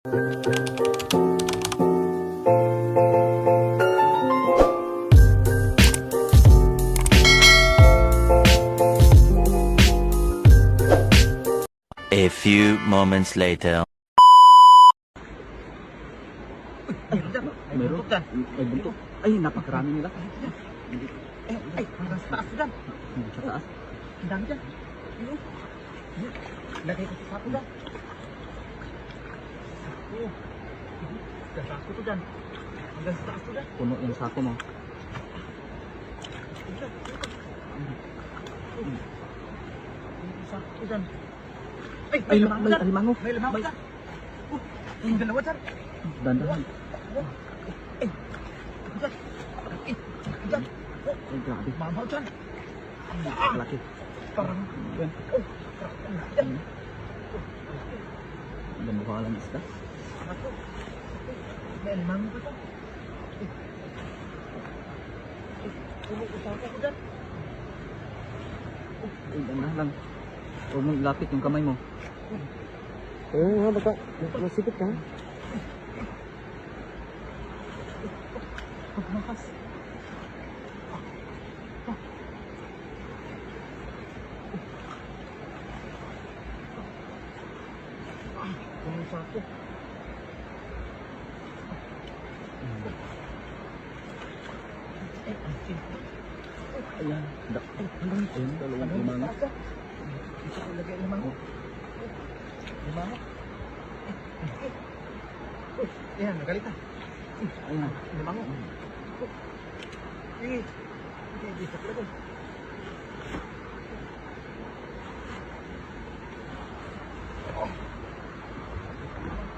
A few moments later. Meron? May buntok. Ay, napakarami nila. Hanggang sa taas dyan. Sa taas. Ang dami dyan. Lagay ko sa sako dyan. Sako to dyan. Hanggang sa taas to dyan. Puno yung sako mo. Sako to dyan. Ay, may alimango. May limango dyan. Yung dalawa dyan. Dandahan. Dyan. Dyan. Ay, grabe. Mamaw dyan. Malaki. Parang, Yan. dyan. Ilan mukha lang isda. Ako. May limango pa to. Puno ko sako ko dyan. Ay, dandahan lang. Huwag mong ilapit yung kamay mo. Oo nga, baka masipit ka. Pagmakas. Puno sako. Ayan. Ayan, dalawang limango. Lagay limango. Limango. Ayan, nagalita. Ayan. Limango. Sige. Sige, dito ko lagay.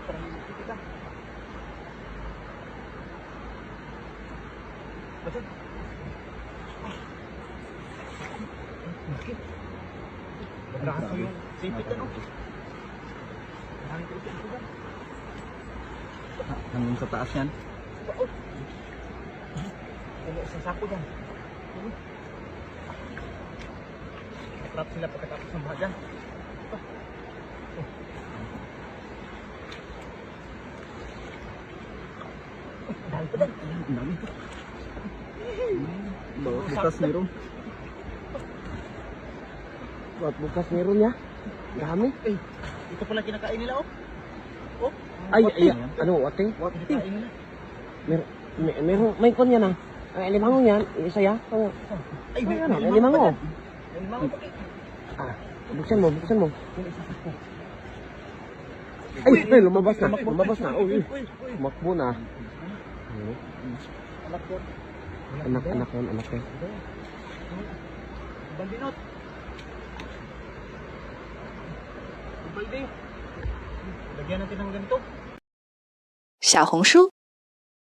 Parang kita. Betul. Bakit? Braso yung sipit ano? Maraming ito ba? Hanggang sa taas yan. Puno sa sako dyan. Natrap sila pagkatapos ng baha dyan. Dahil pa dyan. Ang dami. Bukas meron. At bukas meron niya. Dami. Eh, ito pala kinakain nila oh. Oh. Ay, ano, ate? What kinakain nila? Meron, may kon yan ah. Ay, limango yan. Isa ya. Oh. Ay, Ay, ano, may may limango. May limango pa Ah, buksan mo, buksan mo. Ay, lumabas na. Lumabas na. Uy, tumakbo na. Anak ko. Anak yan, anak yan. Baldinot. Baldi. Lagyan natin ng ganito. 小红书